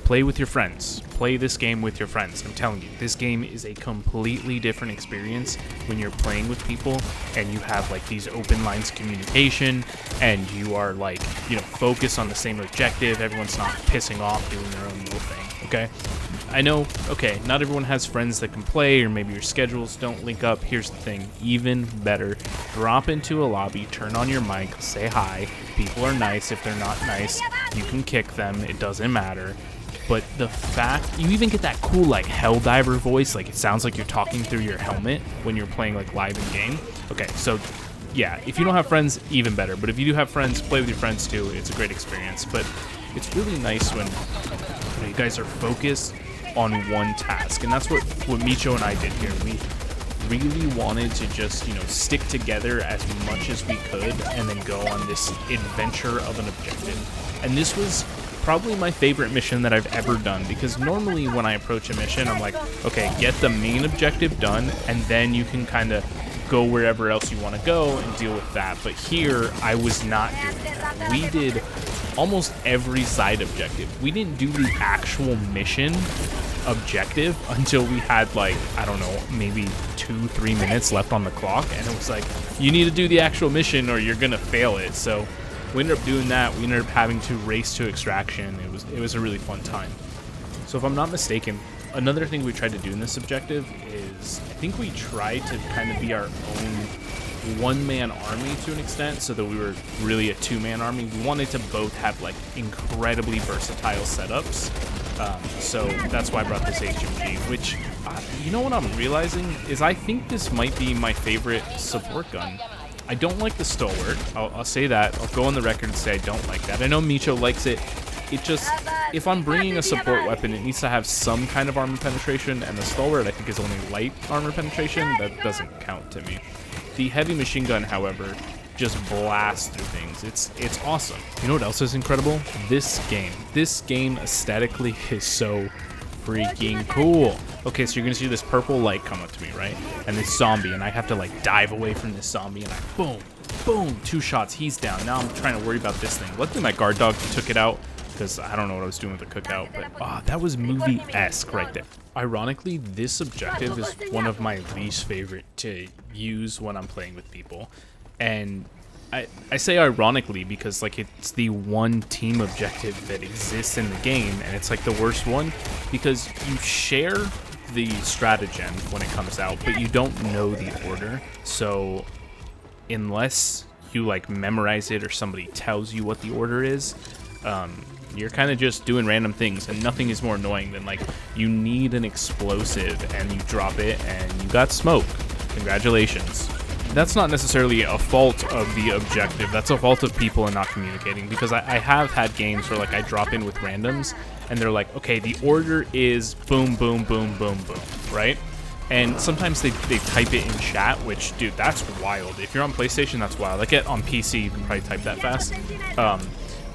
play with your friends. Play this game with your friends. I'm telling you, this game is a completely different experience when you're playing with people and you have like these open lines of communication and you are like, you know, focused on the same objective. Everyone's not pissing off doing their own little thing, okay? I know, okay, not everyone has friends that can play, or maybe your schedules don't link up. Here's the thing, even better, drop into a lobby, turn on your mic, say hi. People are nice. If they're not nice, you can kick them. It doesn't matter. But the fact, you even get that cool, like, Helldiver voice, like, it sounds like you're talking through your helmet when you're playing, like, live in-game. Okay, so, yeah, if you don't have friends, even better. But if you do have friends, play with your friends, too. It's a great experience. But it's really nice when you guys are focused on one task, and that's what Micho and I did here. We really wanted to just, you know, stick together as much as we could and then go on this adventure of an objective. And this was probably my favorite mission that I've ever done, because normally when I approach a mission, I'm like, okay, get the main objective done, and then you can kind of go wherever else you want to go and deal with that. But here, I was not doing that. We did almost every side objective. We didn't do the actual mission objective until we had, like, I don't know, maybe 2-3 minutes left on the clock, and it was like, you need to do the actual mission or you're gonna fail it. So we ended up doing that. We ended up having to race to extraction. It was a really fun time. So if I'm not mistaken, another thing we tried to do in this objective is, I think we tried to kind of be our own one-man army to an extent, so that we were really a two-man army. We wanted to both have like incredibly versatile setups, so that's why I brought this HMG, which, you know what I'm realizing is I think this might be my favorite support gun. I don't like the Stalwart. I'll say that. I'll go on the record and say I don't like that. I know Micho likes it. It just, if I'm bringing a support weapon, it needs to have some kind of armor penetration, and the Stalwart, I think, is only light armor penetration. That doesn't count to me. The heavy machine gun, however, just blasts through things. It's awesome. You know what else is incredible? This game. This game aesthetically is so freaking cool. Okay, so you're gonna see this purple light come up to me, right? And this zombie, and I have to like dive away from this zombie, and I boom, boom, 2 shots, he's down. Now I'm trying to worry about this thing. Luckily my guard dog took it out, because I don't know what I was doing with the cookout, but that was movie-esque right there. Ironically, this objective is one of my least favorite to use when I'm playing with people. And I say ironically because like it's the one team objective that exists in the game, and it's like the worst one because you share the stratagem when it comes out, but you don't know the order. So unless you like memorize it or somebody tells you what the order is, you're kind of just doing random things, and nothing is more annoying than like you need an explosive and you drop it and you got smoke. Congratulations. That's not necessarily a fault of the objective, that's a fault of people and not communicating, because I have had games where like I drop in with randoms and they're like, okay, the order is boom, boom, boom, boom, boom, right? And sometimes they type it in chat, which, dude, that's wild. If you're on PlayStation, that's wild. Like on PC, you can probably type that fast.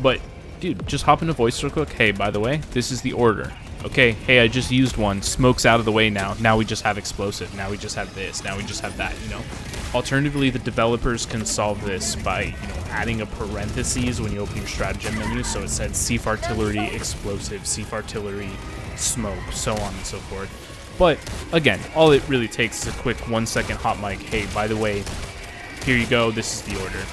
But dude, just hop into voice real quick. Hey, by the way, this is the order. Okay, hey, I just used one. Smoke's out of the way now. Now we just have explosive. Now we just have this. Now we just have that, you know? Alternatively, the developers can solve this by, you know, adding a parentheses when you open your stratagem menu. So it said Sief Artillery, explosive, Sief Artillery, smoke, so on and so forth. But again, all it really takes is a quick 1-second hot mic. Hey, by the way, here you go. This is the order.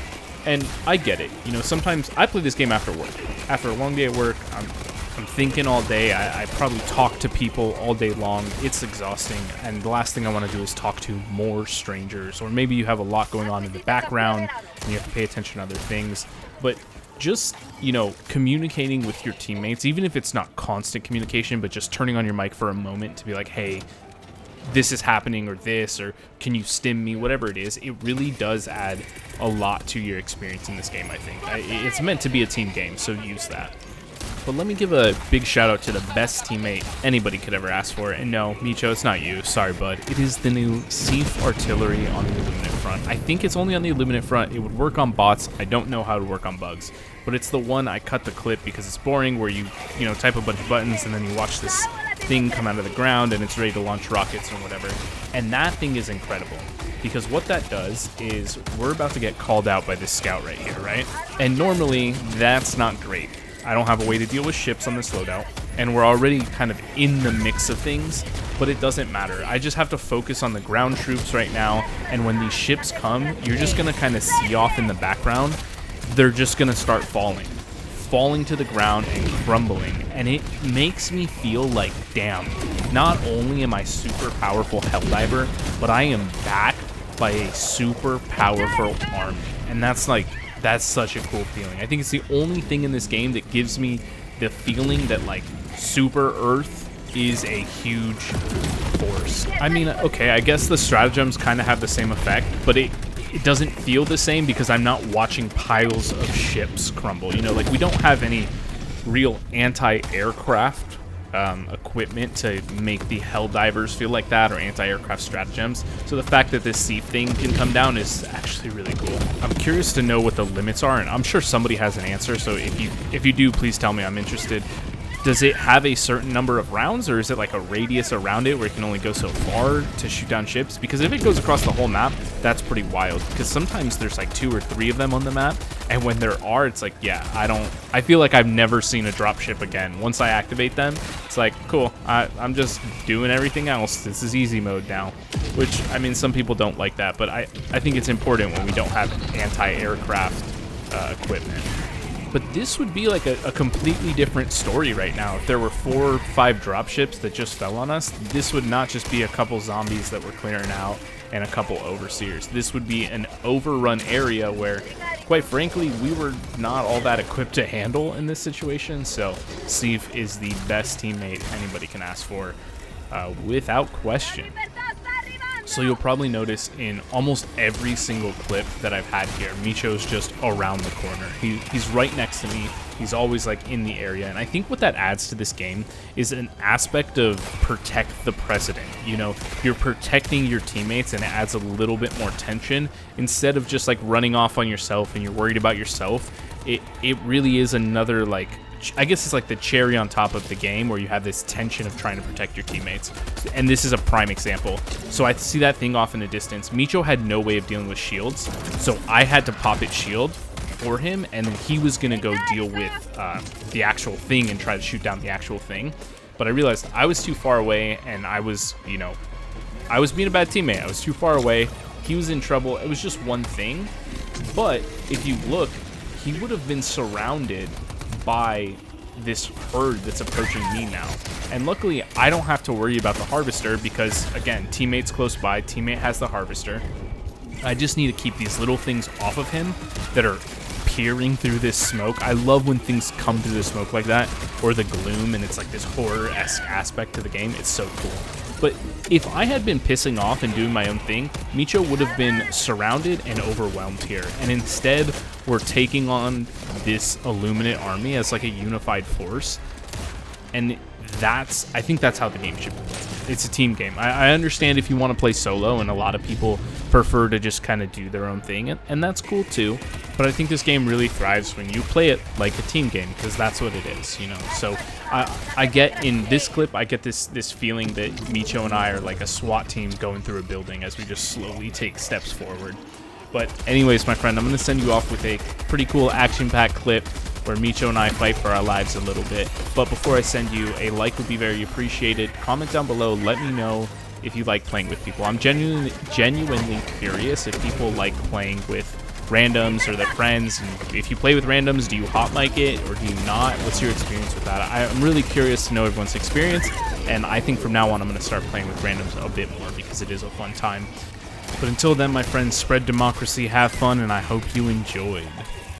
And I get it. You know, sometimes I play this game after work. After a long day at work, I'm thinking all day. I probably talk to people all day long. It's exhausting. And the last thing I want to do is talk to more strangers. Or maybe you have a lot going on in the background and you have to pay attention to other things. But just, you know, communicating with your teammates, even if it's not constant communication, but just turning on your mic for a moment to be like, hey, this is happening, or this, or can you stim me, whatever it is, it really does add a lot to your experience in this game, I think. It's meant to be a team game, so use that. But let me give a big shout out to the best teammate anybody could ever ask for. And no, Micho, it's not you. Sorry, bud. It is the new Sief Artillery on the Illuminate front. I think it's only on the Illuminate front. It would work on bots. I don't know how to work on bugs. But it's the one I cut the clip because it's boring, where you know, type a bunch of buttons and then you watch this thing come out of the ground and it's ready to launch rockets or whatever. And that thing is incredible. Because what that does is we're about to get called out by this scout right here, right? And normally, that's not great. I don't have a way to deal with ships on this loadout. and we're already kind of in the mix of things, but it doesn't matter. I just have to focus on the ground troops right now, and when these ships come, you're just going to kind of see off in the background. They're just going to start falling to the ground and crumbling, and it makes me feel like, damn, not only am I super powerful Helldiver, but I am backed by a super powerful army, and that's such a cool feeling. I think it's the only thing in this game that gives me the feeling that like Super Earth is a huge force. I mean, okay, I guess the stratagems kind of have the same effect, but it doesn't feel the same because I'm not watching piles of ships crumble. You know, like we don't have any real anti-aircraft equipment to make the Helldivers feel like that, or anti-aircraft stratagems. So the fact that this sea thing can come down is actually really cool. I'm curious to know what the limits are, and I'm sure somebody has an answer. So if you do, please tell me. I'm interested. Does it have a certain number of rounds, or is it like a radius around it where it can only go so far to shoot down ships? Because if it goes across the whole map, that's pretty wild. Because sometimes there's like 2 or 3 of them on the map, and when there are, it's like, yeah, I feel like I've never seen a drop ship again. Once I activate them, it's like, cool, I'm just doing everything else. This is easy mode now. Which, I mean, some people don't like that, but I think it's important when we don't have anti-aircraft equipment. But this would be like a completely different story right now. If there were 4 or 5 dropships that just fell on us, this would not just be a couple zombies that we're clearing out and a couple overseers. This would be an overrun area where, quite frankly, we were not all that equipped to handle in this situation. So Steve is the best teammate anybody can ask for, without question. So you'll probably notice in almost every single clip that I've had here, Micho's just around the corner. He's right next to me. He's always like in the area. And I think what that adds to this game is an aspect of protect the president. You know, you're protecting your teammates, and it adds a little bit more tension. Instead of just like running off on yourself and you're worried about yourself, it really is another, like, I guess it's like the cherry on top of the game where you have this tension of trying to protect your teammates. And this is a prime example. So I see that thing off in the distance. Micho had no way of dealing with shields, so I had to pop its shield for him, and then he was going to go deal with the actual thing and try to shoot down the actual thing. But I realized I was too far away, and I was, you know, I was being a bad teammate. I was too far away. He was in trouble. It was just one thing. But if you look, he would have been surrounded by this herd that's approaching me now. And luckily, I don't have to worry about the harvester because, again, teammate's close by. Teammate has the harvester. I just need to keep these little things off of him that are peering through this smoke. I love when things come through the smoke like that, or the gloom, and it's like this horror-esque aspect to the game. It's so cool. But if I had been pissing off and doing my own thing, Micho would have been surrounded and overwhelmed here. And instead, we're taking on this Illuminate army as like a unified force. And I think that's how the game should be. It's a team game. I understand if you want to play solo, and a lot of people prefer to just kind of do their own thing, and that's cool too. But I think this game really thrives when you play it like a team game, because that's what it is, you know. So I get, in this clip, I get this feeling that Micho and I are like a SWAT team going through a building as we just slowly take steps forward. But anyways, my friend, I'm going to send you off with a pretty cool action-packed clip where Micho and I fight for our lives a little bit. But before I send you, a like would be very appreciated. Comment down below, let me know if you like playing with people. I'm genuinely curious if people like playing with randoms or their friends. And if you play with randoms, do you hot mic it or do you not? What's your experience with that? I'm really curious to know everyone's experience, and I think from now on I'm going to start playing with randoms a bit more because it is a fun time. But until then, my friends, spread democracy, have fun, and I hope you enjoyed.